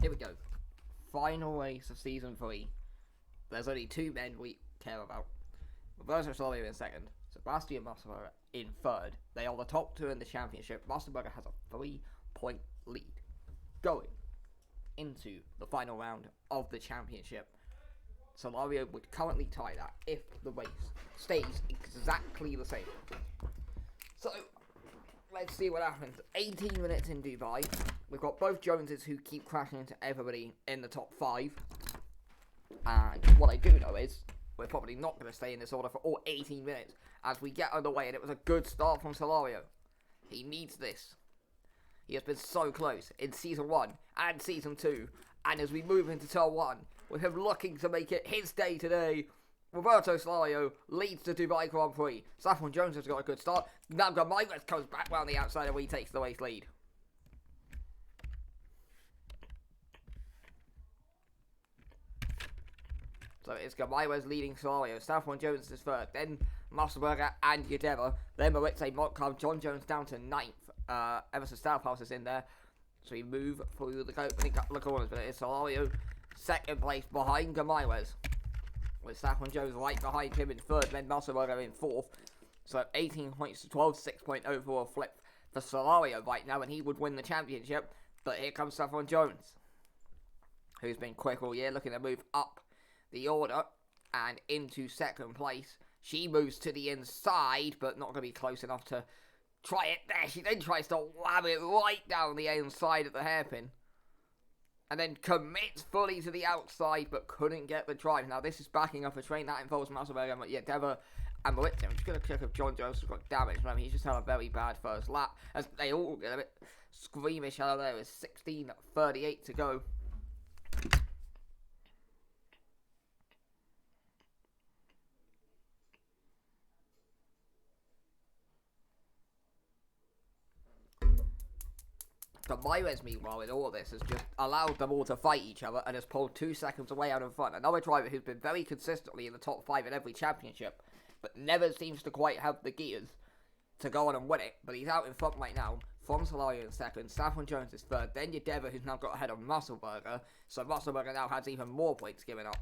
Here we go. Final race of season 3. There's only two men we care about. Roberto Cellario in second, Sebastian Musselberger in third. They are the top two in the championship. Musselberger has a 3-point lead going into the final round of the championship. Cellario would currently tie that if the race stays exactly the same. So, let's see what happens. 18 minutes in Dubai. We've got both Joneses who keep crashing into everybody in the top 5. And what I do know is, we're probably not going to stay in this order for all 18 minutes as we get underway, and it was a good start from Cellario. He needs this. He has been so close in Season 1 and Season 2, and as we move into Turn 1, with him looking to make it his day today, Roberto Cellario leads the Dubai Grand Prix. Saffron Jones has got a good start. Now Gamaywes comes back round the outside and he takes the race lead. So it's Gamaywes leading Cellario. Saffron Jones is third. Then Musselberger and Yadeva. Then Moritz Montcalm. John Jones down to 9th. Emerson Stouthouse is in there. So we move through the opening couple of corners. But it is Cellario second place behind Gamaywes, with Saffron Jones right behind him in third, then Musselberger in fourth. So 18 points to 12, 6-point overall flip for Cellario right now, and he would win the championship. But here comes Saffron Jones, who's been quick all year, looking to move up the order and into second place. She moves to the inside, but not going to be close enough to try it there. She then tries to wham it right down the inside of the hairpin, and then commits fully to the outside, but couldn't get the drive. Now, this is backing up a train that involves Musselberger, but Yadeva and Moritz. I'm just going to check if John Jones has got damage. I mean, he's just had a very bad first lap, as they all get a bit squeamish out there with 16:38 to go. Gamaywes, meanwhile, in all of this, has just allowed them all to fight each other and has pulled 2 seconds away out in front. Another driver who's been very consistently in the top 5 in every championship, but never seems to quite have the gears to go on and win it. But he's out in front right now. From Cellario in second, Saffron Jones is third, then Yadeva, who's now got ahead of Musselberger. So Musselberger now has even more points given up.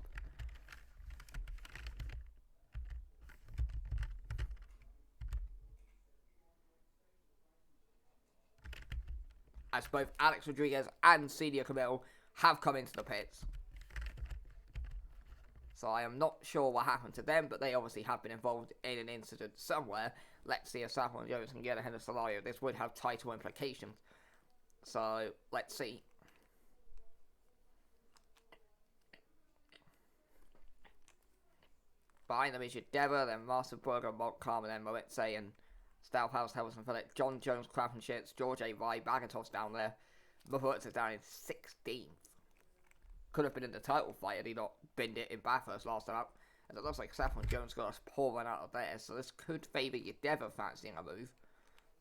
As both Alex Rodriguez and Celia Camille have come into the pits. So I am not sure what happened to them, but they obviously have been involved in an incident somewhere. Let's see if Saffron Jones can get ahead of Cellario. This would have title implications. So, let's see. Behind them is Yadeva, then Musselberger, Montcalm, and then Moritz and Stouthouse, Helson Phillip, John Jones, Crafenshits, George A. Rye, Bagatos down there. Moritz is down in 16th. Could have been in the title fight had he not binned it in Bathurst last time out. And it looks like Saffron Jones got a poor run out of there, so this could favour Yadeva fancying a move.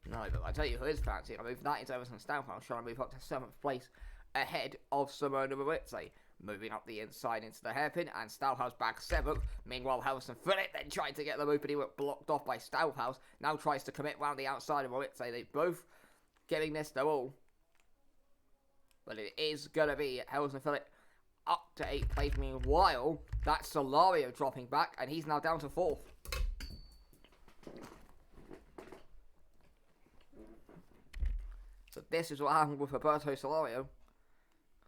No, but I tell you who is fancying a move. That is Emerson Stouthouse trying to move up to 7th place ahead of Simona Moritz. Moving up the inside into the hairpin, and Stouthouse back 7th. Meanwhile, Helson Phillip then tried to get the move, but he was blocked off by Stouthouse. Now tries to commit round the outside of Moritz. They both giving this their all. But it is going to be Helson Phillip up to 8th place. Meanwhile, that's Cellario dropping back, and he's now down to 4th. So this is what happened with Roberto Cellario.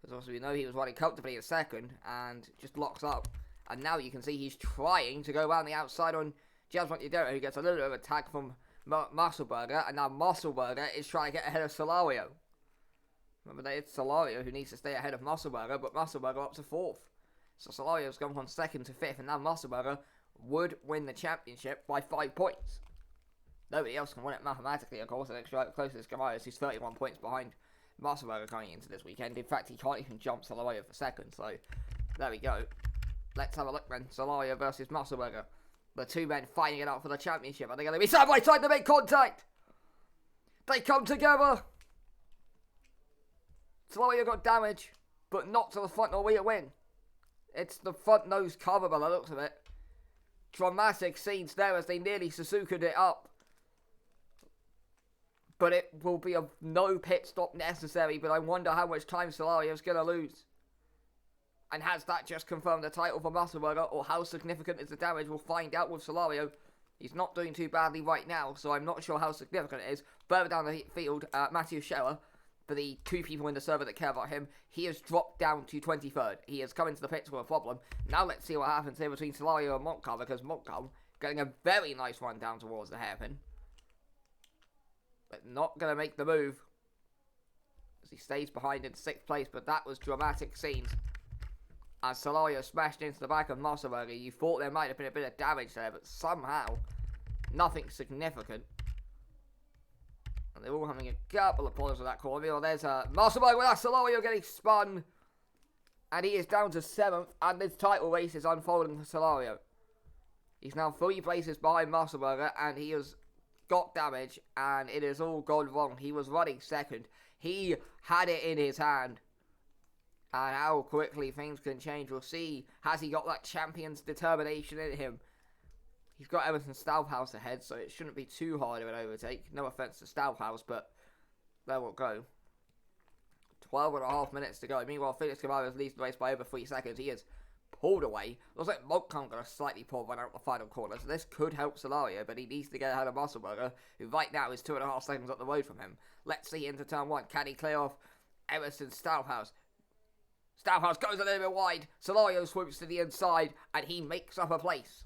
Because obviously we know he was running comfortably in second and just locks up. And now you can see he's trying to go around the outside on Jasmine Yadera, who gets a little bit of a tag from Musselberger. And now Musselberger is trying to get ahead of Cellario. Remember that it's Cellario who needs to stay ahead of Musselberger, but Musselberger up to 4th. So Celario's gone from 2nd to 5th, and now Musselberger would win the championship by 5 points. Nobody else can win it mathematically, of course. The next closest is Gamaywes, who's 31 points behind Musselberger coming into this weekend. In fact, he can't even jump Cellario for second, so there we go. Let's have a look then. Cellario versus Musselberger. The two men fighting it out for the championship. Are they going to be side by side to make contact? They come together. Cellario got damage, but not to the front or rear wing. It's the front nose cover by the looks of it. Dramatic scenes there as they nearly Suzuki'd it up. but it will be a no pit stop necessary. But I wonder how much time Cellario's going to lose. And has that just confirmed the title for Musselberger, or how significant is the damage? We'll find out with Cellario. He's not doing too badly right now, so I'm not sure how significant it is. Further down the field, Matthew Scheller, for the 2 people in the server that care about him, he has dropped down to 23rd. He has come into the pits with a problem. Now let's see what happens here between Cellario and Montcalm, because Montcalm getting a very nice run down towards the hairpin. But not going to make the move, as he stays behind in 6th place, but that was dramatic scenes. As Cellario smashed into the back of Musselberger, you thought there might have been a bit of damage there, but somehow, nothing significant. And they're all having a couple of problems with that corner. Well, there's Musselberger with Cellario getting spun. And he is down to 7th, and this title race is unfolding for Cellario. He's now 3 places behind Musselberger, and he has got damage, and it has all gone wrong. He was running 2nd. He had it in his hand. And how quickly things can change, we'll see. Has he got that champion's determination in him? He's got Emerson Stouthouse ahead, so it shouldn't be too hard of an overtake. No offence to Stouthouse, but there we'll go. 12.5 minutes to go. Meanwhile, Felix Camaro's leads the race by over 3 seconds. He is pulled away. Looks like Montcalm got a slightly poor run out the final corner, so this could help Cellario, but he needs to get ahead of Musselberger, who right now is 2.5 seconds up the road from him. Let's see into turn 1. Can he clear off Emerson Stouthouse? Stouthouse goes a little bit wide. Cellario swoops to the inside, and he makes up a place.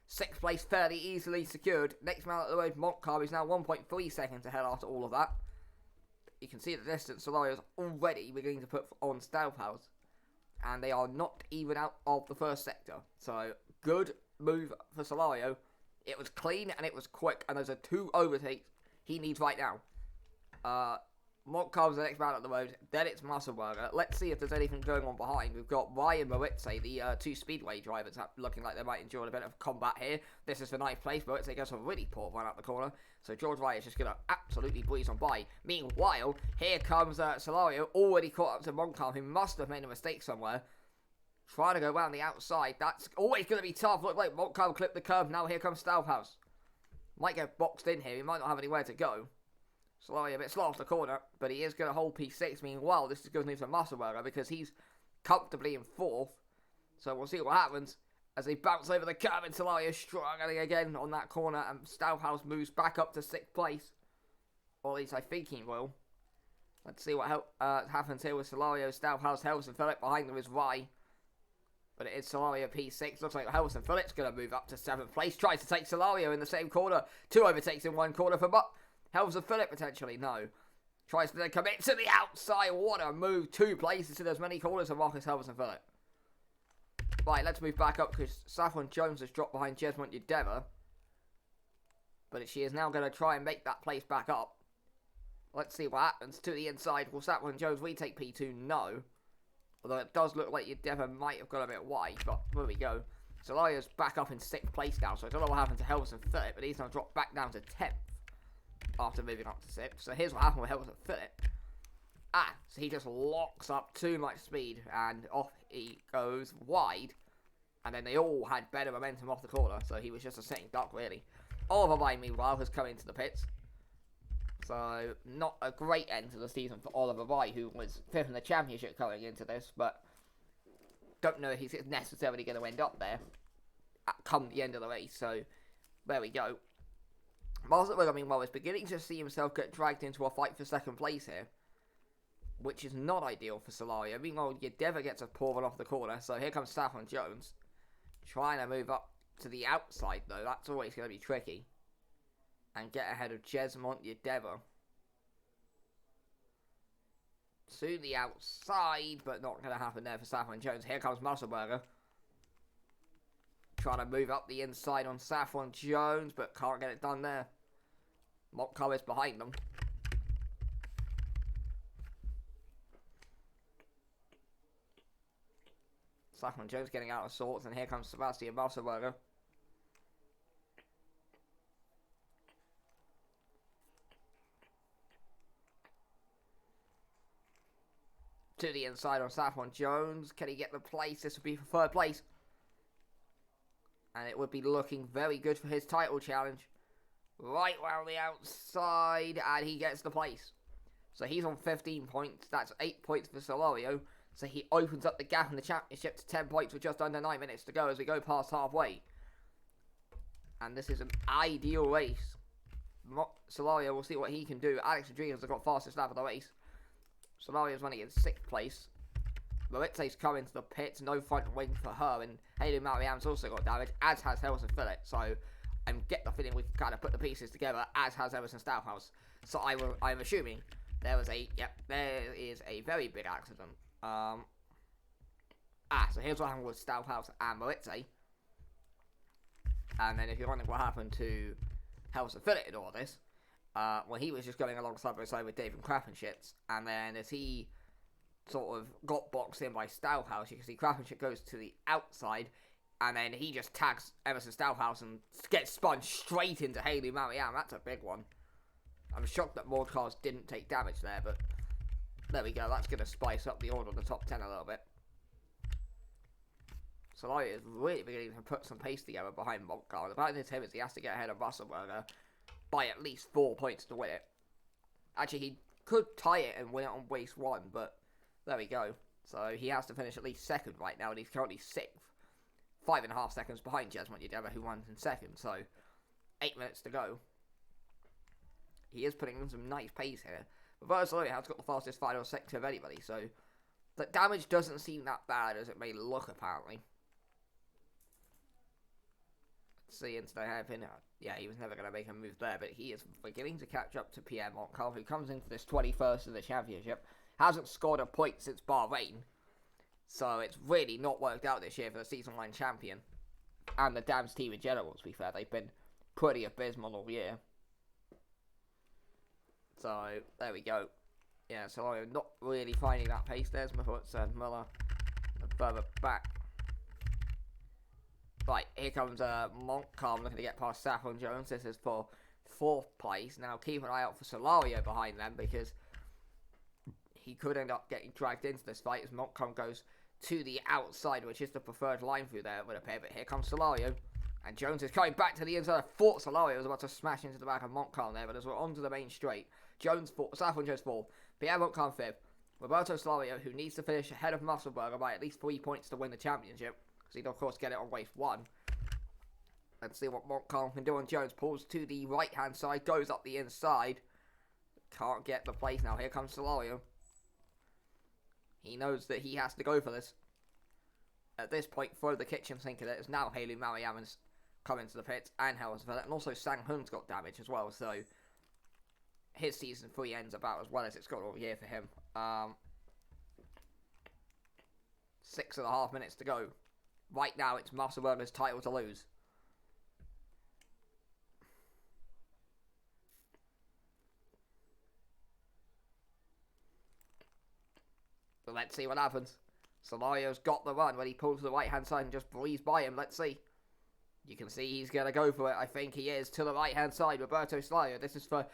6th place fairly easily secured. Next man out the road, Montcalm, is now 1.3 seconds ahead after all of that. You can see at the distance, Celario's already beginning to put on Stouthouse. And they are not even out of the first sector. So, good move for Cellario. It was clean and it was quick, and those are 2 overtakes he needs right now. Montcalm's the next man up the road, then it's Musselberger. Let's see if there's anything going on behind. We've got Ryan Moritz, the 2 Speedway drivers, looking like they might enjoy a bit of combat here. This is for 9th place. Moritz goes a really poor run up the corner, so George Wright is just going to absolutely breeze on by. Meanwhile, here comes Cellario, already caught up to Montcalm, who must have made a mistake somewhere. Trying to go around the outside. That's always going to be tough. Look like Montcalm clipped the curb. Now here comes Stouthouse. Might get boxed in here. He might not have anywhere to go. Cellario a bit slow off the corner, but he is going to hold P6. Meanwhile, this is good news for Musselberger because he's comfortably in 4th. So we'll see what happens as they bounce over the curb, and Cellario struggling again on that corner, and Stouthouse moves back up to 6th place. Or at least I think he will. Let's see what happens here with Cellario, Stouthouse, Helson Phillip. Behind them is Rye. But it is Cellario P6. Looks like Helson Phillip's going to move up to 7th place. Tries to take Cellario in the same corner. 2 overtakes in 1 corner for Helson Phillip potentially, no. Tries to then commit to the outside. What a move. 2 places to as many corners for Marcus Helson Phillip. Right, let's move back up because Saffron Jones has dropped behind Jesmont Yedeva. But she is now going to try and make that place back up. Let's see what happens to the inside. Will Saffron Jones retake P2? No. Although it does look like Yedeva might have got a bit wide, but there we go. Cellario's back up in 6th place now, so I don't know what happened to Helson Phillip, but he's now dropped back down to 10th. After moving up to 6th. So here's what happened with Helson Phillip. So he just locks up too much speed, and off he goes wide. And then they all had better momentum off the corner, so he was just a sitting duck, really. Oliver Rye, meanwhile, has come into the pits. So, not a great end to the season for Oliver Rye, who was 5th in the championship going into this, but don't know if he's necessarily going to end up there come the end of the race. So, there we go. Musselberger, meanwhile, is beginning to see himself get dragged into a fight for 2nd place here, which is not ideal for Cellario. Meanwhile, Yedeva gets a poor one off the corner, so here comes Saffron Jones, trying to move up to the outside, though. That's always going to be tricky, and get ahead of Jesmont Yedeva. To the outside, but not going to happen there for Saffron Jones. Here comes Musselberger, trying to move up the inside on Saffron Jones, but can't get it done there. Montcalm is behind them. Saffron Jones getting out of sorts, and here comes Sebastian Musselberger. To the inside on Saffron Jones. Can he get the place? This would be for 3rd place. And it would be looking very good for his title challenge. right round the outside, and he gets the place. So he's on 15 points. That's 8 points for Cellario. So he opens up the gap in the championship to 10 points with just under 9 minutes to go as we go past halfway. And this is an ideal race. Cellario will see what he can do. Alex Rodriguez has got fastest lap of the race. Cellario's running in 6th place. Maritze's coming to the pits. No front wing for her. And Haley Marianne's also got damage, as has Helson Phillip. So I get the feeling we can kind of put the pieces together, as has Emerson Stouthouse. So I'm assuming there is a very big accident. So here's what happened with Stouthouse and Maritze. And then if you're wondering what happened to Helson Phillip in all this, well, he was just going along side by side with David Krappenschitz, and then as he sort of got boxed in by Stouthouse, you can see Krappenschitz goes to the outside, and then he just tags Emerson Stouthouse and gets spun straight into Haley Marianne. That's a big one. I'm shocked that more cars didn't take damage there, but there we go. That's going to spice up the order of the top 10 a little bit. Cellario is really beginning to put some pace together behind Montcar. The bad thing to him is he has to get ahead of Musselberger by at least 4 points to win it. Actually, he could tie it and win it on race 1, but there we go. So he has to finish at least 2nd right now, and he's currently 6th. 5.5 seconds behind Jesmond Yedeva, who won in 2nd, so 8 minutes to go. He is putting in some nice pace here. But Cellario has got the fastest final sector of anybody, so the damage doesn't seem that bad as it may look, apparently. See into the hairpin. Yeah, he was never going to make a move there, but he is beginning to catch up to Pierre Montcalm, who comes into this 21st of the championship. Hasn't scored a point since Bahrain, so it's really not worked out this year for the season line champion. And the Dams team in general, to be fair. They've been pretty abysmal all year. So, there we go. Yeah, so I'm not really finding that pace. There's my thoughts, Muller further back. Right, here comes Montcalm looking to get past Saffron Jones. This is for 4th place. Now keep an eye out for Cellario behind them, because he could end up getting dragged into this fight as Montcalm goes to the outside, which is the preferred line through there, it would appear. But here comes Cellario, and Jones is coming back to the inside. I thought Cellario was about to smash into the back of Montcalm there, but as we're onto the main straight, Saffron Jones 4th, Pierre Montcalm 5th, Roberto Cellario, who needs to finish ahead of Musselberger by at least 3 points to win the championship. So he'd of course get it on race 1. Let's see what Montcalm can do on Jones. Pulls to the right hand side, goes up the inside. Can't get the place now. Here comes Cellario. He knows that he has to go for this. At this point, throw the kitchen sink at it. It's now Haley Mariammon's coming to the pits, and Helson Phillip, and also Sang Hun's got damage as well, so his season 3 ends about as well as it's got all year for him. 6.5 minutes to go. Right now, it's Musselberger's title to lose. So let's see what happens. Cellario's got the run when he pulls to the right-hand side and just breezes by him. Let's see. You can see he's going to go for it. I think he is to the right-hand side. Roberto Cellario. This is for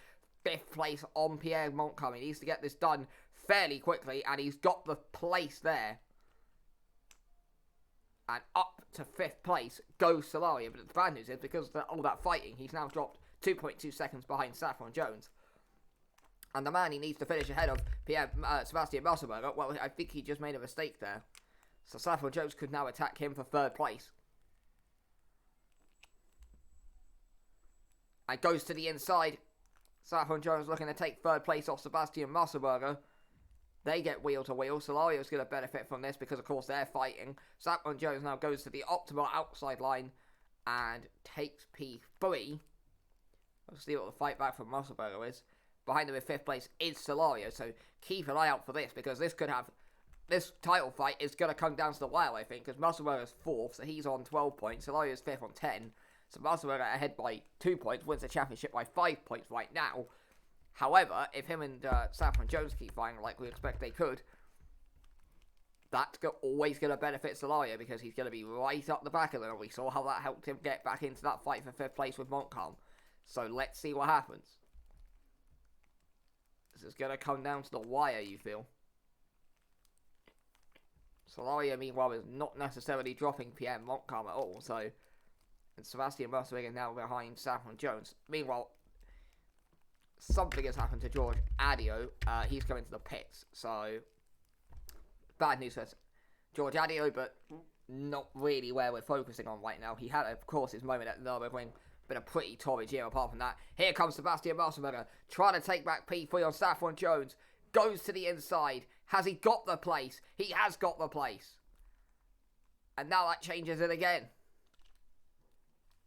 5th place on Pierre Montcalm. He needs to get this done fairly quickly, and he's got the place there. And up to 5th place goes Cellario. But the bad news is, because of all that fighting, he's now dropped 2.2 seconds behind Saffron Jones. And the man he needs to finish ahead of, Sebastian Musselberger, well, I think he just made a mistake there. So Saffron Jones could now attack him for 3rd place. And goes to the inside. Saffron Jones looking to take 3rd place off Sebastian Musselberger. They get wheel to wheel. Cellario's going to benefit from this because, of course, they're fighting. Saffron Jones now goes to the optimal outside line and takes P3. Let's see what the fight back from Musselberger is. Behind him in 5th place is Cellario, so keep an eye out for this, because this could have... This title fight is going to come down to the wire, I think, because Musselberger's 4th, so he's on 12 points. Cellario's 5th on 10. So Musselberger ahead by 2 points, wins the championship by 5 points right now. However, if him and Saffron Jones keep fighting like we expect they could, that's always going to benefit Cellario, because he's going to be right up the back of them. We saw how that helped him get back into that fight for 5th place with Montcalm. So let's see what happens. This is going to come down to the wire, you feel. Cellario, meanwhile, is not necessarily dropping Pierre Montcalm at all, so... And Sebastian Musselberger now behind Saffron Jones. Meanwhile, something has happened to George Adio. He's going to the pits, so bad news for George Adio, but not really where we're focusing on right now. He had, of course, his moment at the Nürburgring, been a pretty torrid year apart from that. Here comes Sebastian Musselberger, trying to take back P3 on Saffron Jones, goes to the inside. Has he got the place? He has got the place. And now that changes it again.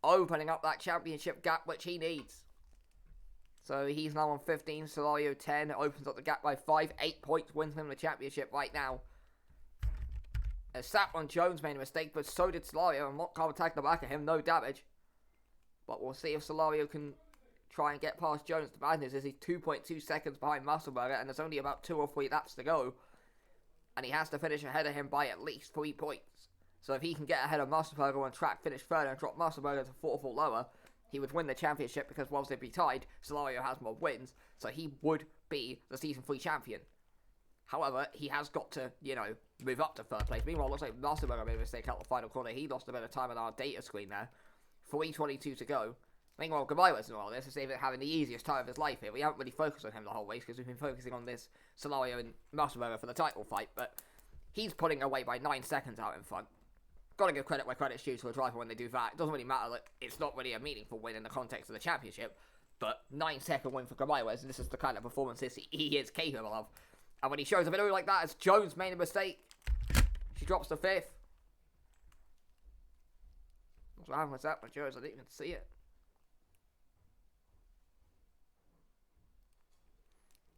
Opening up that championship gap, which he needs. So he's now on 15, Cellario 10, opens up the gap by 5, 8 points, wins him the championship right now. As Saffron Jones made a mistake, but so did Cellario, and Montcalm attacked the back of him, no damage. But we'll see if Cellario can try and get past Jones. The bad news is he's 2.2 seconds behind Musselberger, and there's only about 2 or 3 laps to go. And he has to finish ahead of him by at least 3 points. So if he can get ahead of Musselberger on track, finish third, and drop Musselberger to 4th or lower, he would win the championship, because whilst they'd be tied, Cellario has more wins, so he would be the Season 3 champion. However, he has got to, move up to third place. Meanwhile, it looks like Musselberger made a mistake out the final corner. He lost a bit of time on our data screen there. 3:22 to go. Meanwhile, Gabaiwas in all this is having the easiest time of his life here. We haven't really focused on him the whole race, because we've been focusing on this Cellario and Musselberger for the title fight, but he's pulling away by 9 seconds out in front. Gotta give credit where credit's due to a driver when they do that. It doesn't really matter that it's not really a meaningful win in the context of the championship, but 9-second win for Gabaiwas, and this is the kind of performances he is capable of. And when he shows a video like that, as Jones made a mistake, she drops to 5th. What's wrong with that with Jones? I didn't even see it.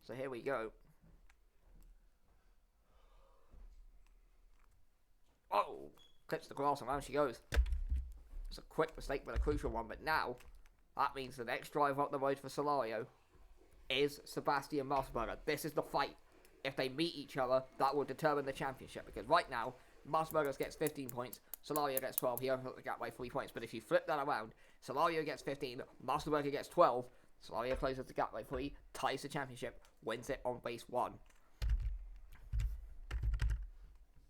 So here we go. Oh, clips the grass and round she goes. It's a quick mistake, but a crucial one. But now, that means the next driver up the road for Cellario is Sebastian Musselberger. This is the fight. If they meet each other, that will determine the championship. Because right now, Musselberger gets 15 points, Cellario gets 12. He opens up the gap by 3 points. But if you flip that around, Cellario gets 15, Musselberger gets 12. Cellario closes the gap by 3, ties the championship, wins it on race 1.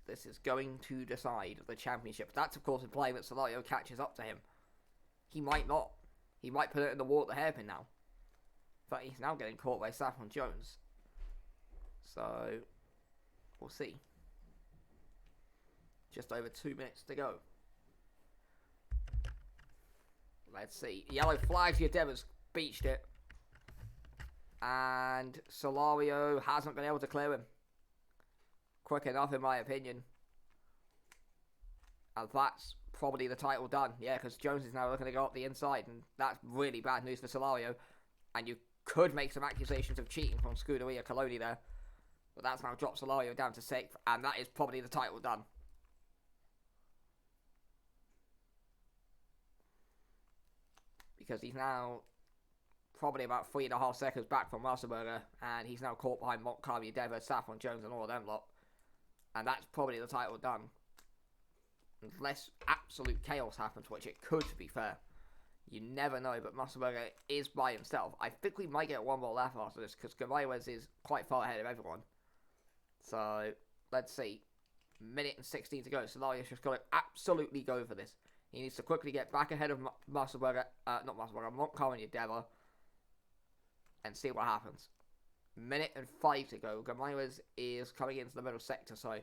This is going to decide the championship. That's, of course, implying that Cellario catches up to him. He might not. He might put it in the water hairpin now. But he's now getting caught by Saffron Jones. So, we'll see. Just over 2 minutes to go. Let's see. Yellow flags, Yadeva's beached it. And Cellario hasn't been able to clear him. Quick enough, in my opinion. And that's probably the title done. Yeah, because Jones is now looking to go up the inside. And that's really bad news for Cellario. And you could make some accusations of cheating from Scuderia Coloni there. But that's now dropped Cellario down to 6th. And that is probably the title done. Because he's now probably about 3.5 seconds back from Musselberger. And he's now caught behind Montcalm, Yadeva, Saffron Jones and all of them lot. And that's probably the title done. Unless absolute chaos happens, which it could, to be fair. You never know, but Musselberger is by himself. I think we might get one more lap after this, because Gabaiwas is quite far ahead of everyone. So, let's see. Minute and 16 to go. Cellario's just got to absolutely go for this. He needs to quickly get back ahead of Musselberger, Montcalm and Yadeva. And see what happens. Minute and 5 to go. Gabaiwas is coming into the middle sector, so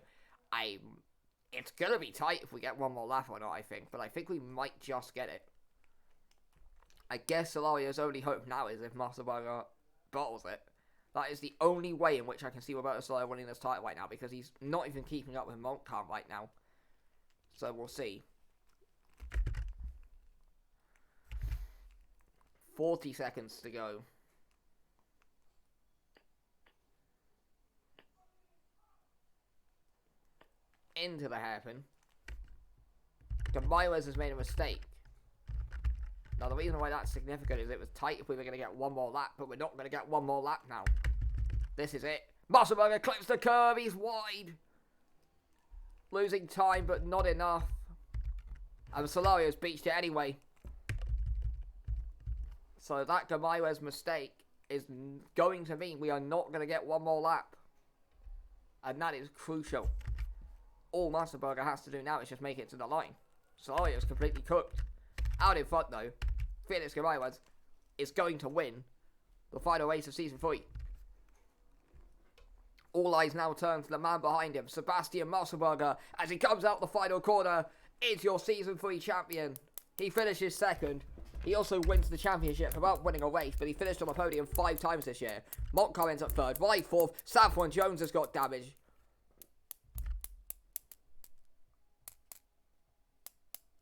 it's going to be tight if we get one more lap or not, I think. But I think we might just get it. I guess Cellario's only hope now is if Musselberger bottles it. That is the only way in which I can see Roberto Cellario winning this title right now, because he's not even keeping up with Montcalm right now. So we'll see. 40 seconds to go. Into the hairpin. Gabaiwas has made a mistake. Now, the reason why that's significant is it was tight if we were going to get one more lap, but we're not going to get one more lap now. This is it. Musselberger clips the curve. He's wide. Losing time, but not enough. And Cellario's beached it anyway. So that Gabaiwas mistake is going to mean we are not going to get one more lap. And that is crucial. All Musselberger has to do now is just make it to the line. Cellario's completely cooked. Out in front, though, Felix Gabaiwas is going to win the final race of Season 3. All eyes now turn to the man behind him, Sebastian Musselberger, as he comes out the final corner, is your Season 3 champion. He finishes second. He also wins the championship without winning a race, but he finished on the podium 5 times this year. Montcar ends up third, right fourth. Saffron Jones has got damage.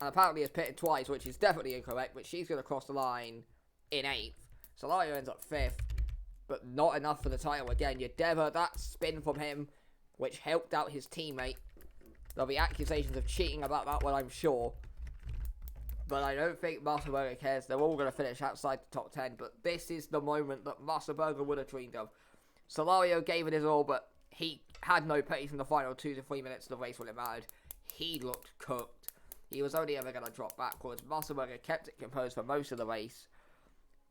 And apparently has pitted twice, which is definitely incorrect, but she's going to cross the line in 8th. Cellario ends up 5th, but not enough for the title again. Yadeva, that spin from him, which helped out his teammate. There'll be accusations of cheating about that one, I'm sure. But I don't think Musselberger cares. They're all going to finish outside the top 10, but this is the moment that Musselberger would have dreamed of. Cellario gave it his all, but he had no pace in the final 2 to 3 minutes of the race when it mattered. He looked cooked. He was only ever going to drop backwards. Musselberger kept it composed for most of the race.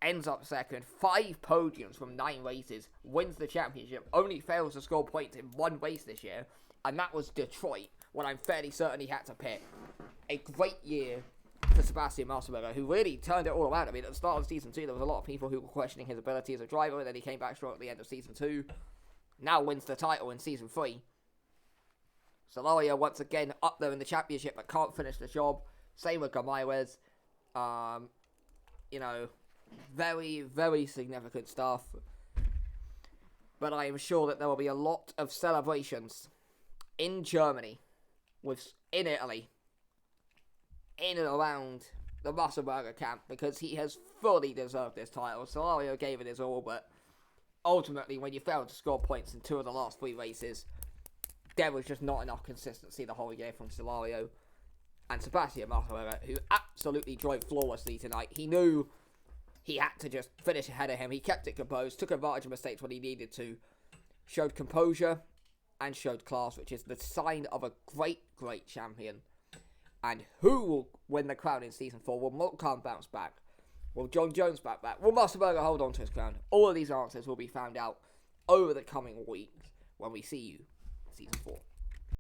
Ends up second. 5 podiums from 9 races. Wins the championship. Only fails to score points in 1 race this year. And that was Detroit, when I'm fairly certain he had to pit. A great year for Sebastian Musselberger, who really turned it all around. I mean, at the start of Season 2, there was a lot of people who were questioning his ability as a driver, and then he came back strong at the end of Season 2. Now wins the title in Season 3. Cellario once again up there in the championship, but can't finish the job. Same with Ramirez. You know, very, very significant stuff. But I am sure that there will be a lot of celebrations in Germany, in Italy, in and around the Musselberger camp, because he has fully deserved this title. Cellario gave it his all, but ultimately, when you fail to score points in 2 of the last 3 races, there was just not enough consistency the whole year from Cellario. And Sebastian Musselberger, who absolutely drove flawlessly tonight. He knew he had to just finish ahead of him. He kept it composed, took advantage of mistakes when he needed to, showed composure and showed class, which is the sign of a great, great champion. And who will win the crown in Season 4? Will Montcalm bounce back? Will John Jones bounce back? Will Musselberger hold on to his crown? All of these answers will be found out over the coming weeks when we see you Season 4.